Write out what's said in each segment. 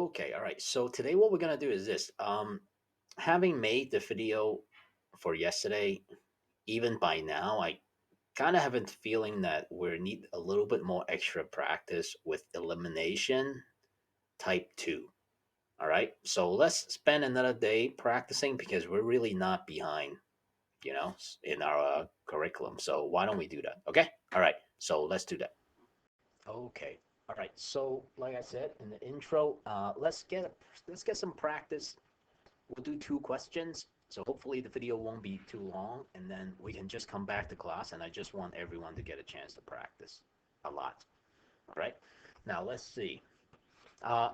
Okay, all right. So today what we're gonna do is this. Having made the video for yesterday, even by now, I kind of have a feeling that we need a little bit more extra practice with elimination type 2. All right. So let's spend another day practicing because we're really not behind, in our curriculum. So why don't we do that? Okay. All right. So let's do that. Okay. All right. So like I said in the intro, let's get some practice. We'll do two questions. So hopefully the video won't be too long, and then we can just come back to class. And I just want everyone to get a chance to practice a lot. All right. Now let's see. Uh,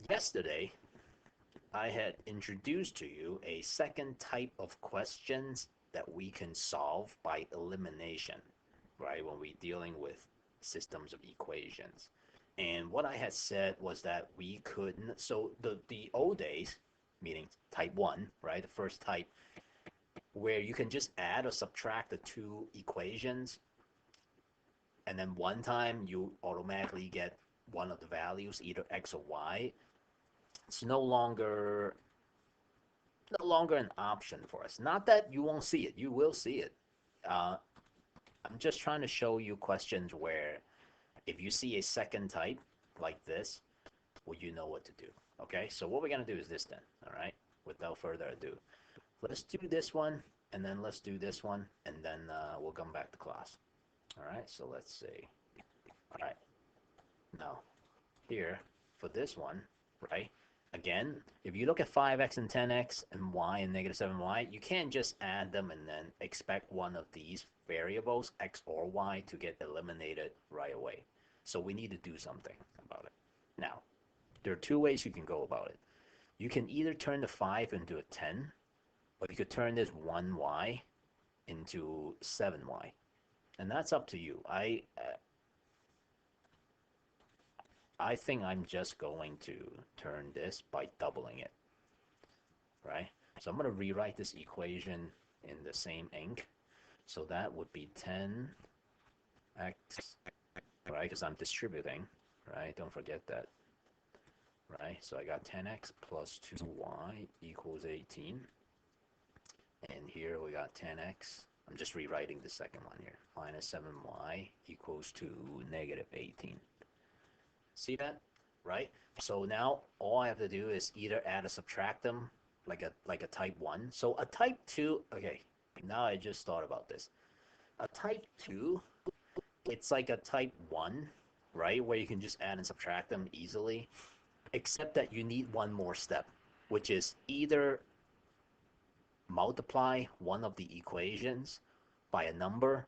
Yesterday I had introduced to you a second type of questions that we can solve by elimination, right? When we're dealing with systems of equations. And what I had said was that we couldn't, so the old days, meaning type 1, right? The first type, where you can just add or subtract the two equations, and then one time you automatically get one of the values, either x or y. It's no longer an option for us. Not that you won't see it, you will see it. Uh, I'm just trying to show you questions where if you see a second type like this, well, you know what to do. Okay, so what we're gonna do is this then. All right, without further ado, let's do this one, and then let's do this one, and then we'll come back to class. All right, so let's see. All right, now here for this one, right? Again, if you look at 5x and 10x and y and negative 7y, you can't just add them and then expect one of these variables, x or y, to get eliminated right away. So we need to do something about it. Now, there are two ways you can go about it. You can either turn the 5 into a 10, or you could turn this 1y into 7y. And that's up to you. I think I'm just going to turn this by doubling it, right? So I'm going to rewrite this equation in the same ink. So that would be 10x, right? Because I'm distributing, right? Don't forget that, right? So I got 10x plus 2y equals 18. And here we got 10x. I'm just rewriting the second one here. Minus 7y equals to negative 18. See that? Right? So now all I have to do is either add or subtract them like a type 1. So a type 2, okay, now I just thought about this. A type 2, it's like a type 1, right? Where you can just add and subtract them easily, except that you need one more step, which is either multiply one of the equations by a number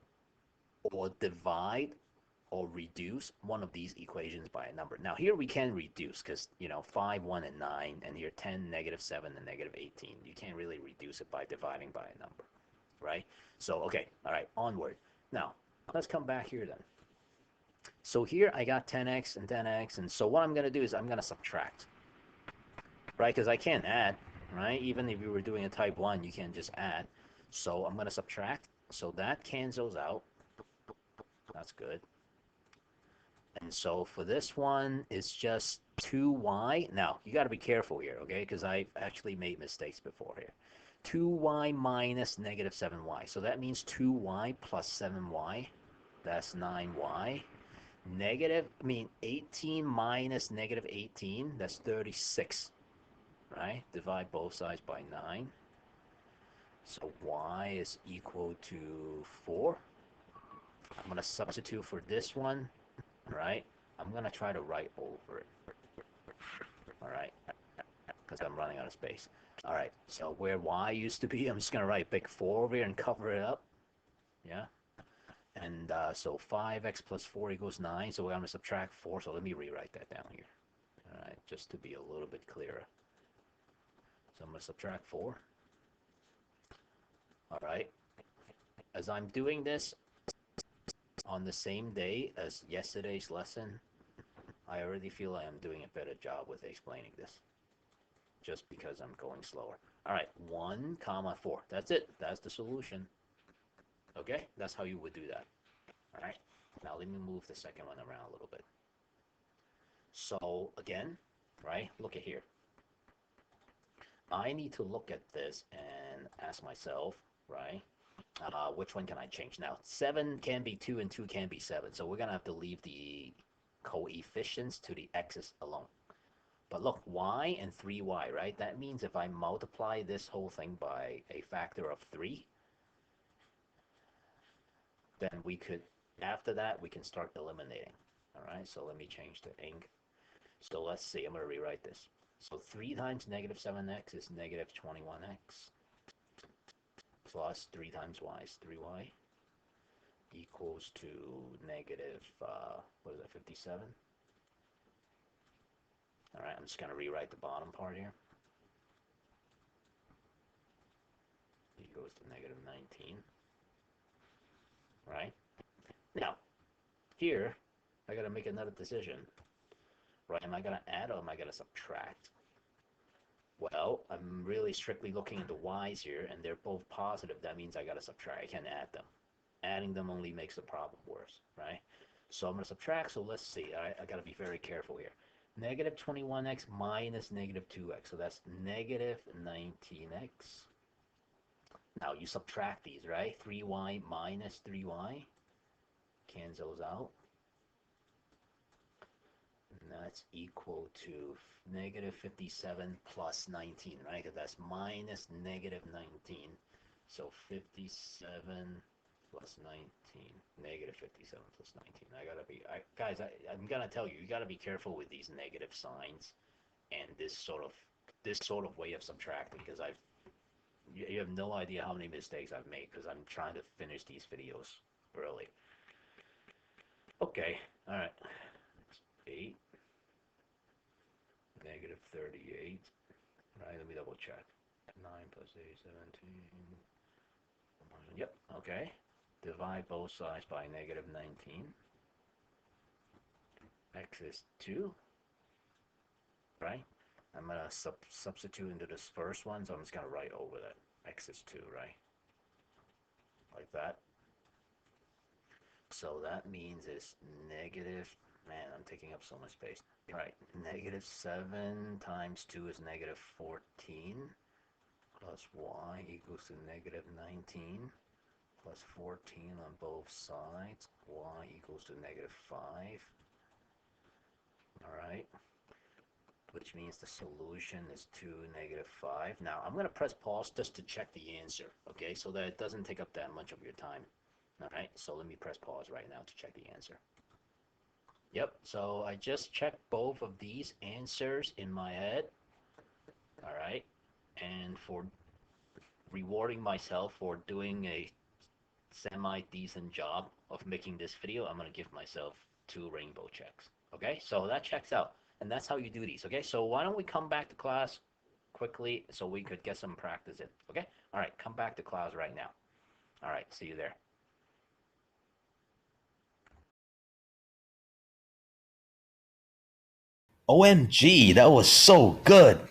or divide or reduce one of these equations by a number. Now here we can reduce because, 5, 1, and 9, and here 10, negative 7, and negative 18. You can't really reduce it by dividing by a number, right? So, okay, all right, onward. Now, let's come back here then. So here I got 10x and 10x, and so what I'm going to do is I'm going to subtract, right? Because I can't add, right? Even if you were doing a type 1, you can't just add. So I'm going to subtract. So that cancels out. That's good. And so for this one, it's just 2y. Now, you got to be careful here, okay? Because I've actually made mistakes before here. 2y minus negative 7y. So that means 2y plus 7y. That's 9y. 18 minus negative 18. That's 36, right? Divide both sides by 9. So y is equal to 4. I'm going to substitute for this one, right? I'm going to try to write over it, all right? Because I'm running out of space. All right, so where y used to be, I'm just going to write big 4 over here and cover it up, yeah? And so 5x plus 4 equals 9, so we're going to subtract 4, so let me rewrite that down here, all right, just to be a little bit clearer. So I'm going to subtract 4, all right? As I'm doing this on the same day as yesterday's lesson, I already feel I am doing a better job with explaining this, just because I'm going slower. All right, 1 comma 4. That's it. That's the solution. Okay, that's how you would do that. All right, now let me move the second one around a little bit. So again, right, look at here. I need to look at this and ask myself, right, which one can I change? Now, 7 can be 2 and 2 can be 7. So we're going to have to leave the coefficients to the x's alone. But look, y and 3y, right? That means if I multiply this whole thing by a factor of 3, then we could, after that, we can start eliminating. All right, so let me change the ink. So let's see, I'm going to rewrite this. So 3 times negative 7x is negative 21x plus 3 times y is 3y equals to negative, what is that, 57? All right, I'm just going to rewrite the bottom part here. Equals to negative 19. Right? Now, here, I got to make another decision. Right? Am I going to add or am I going to subtract? Well, I'm really strictly looking at the y's here, and they're both positive. That means I got to subtract. I can't add them. Adding them only makes the problem worse, right? So I'm going to subtract, so let's see. I got to be very careful here. Negative 21x minus negative 2x, so that's negative 19x. Now you subtract these, right? 3y minus 3y cancels out. And that's equal to negative 57 plus 19, right? Because that's minus negative 19. So 57 plus 19, negative 57 plus 19. I gotta be, guys, I'm gonna tell you, you gotta be careful with these negative signs and this sort of way of subtracting, because you have no idea how many mistakes I've made because I'm trying to finish these videos early. Okay, all right. 8, negative 38. Right, let me double check. 9 plus 8, 17. Yep, okay. Divide both sides by negative 19. X is 2. Right? I'm going to substitute into this first one, so I'm just going to write over that. X is 2, right? Like that. So that means it's negative, man, I'm taking up so much space. Right, negative 7 times 2 is negative 14 plus y equals to negative 19 plus 14 on both sides. Y equals to negative 5. All right, which means the solution is 2, negative 5. Now, I'm going to press pause just to check the answer, okay, so that it doesn't take up that much of your time. All right, so let me press pause right now to check the answer. Yep, so I just checked both of these answers in my head. All right, and for rewarding myself for doing a semi-decent job of making this video, I'm going to give myself 2 rainbow checks. Okay, so that checks out. And that's how you do these. Okay, so why don't we come back to class quickly so we could get some practice in. Okay, all right, come back to class right now. All right, see you there. OMG, that was so good.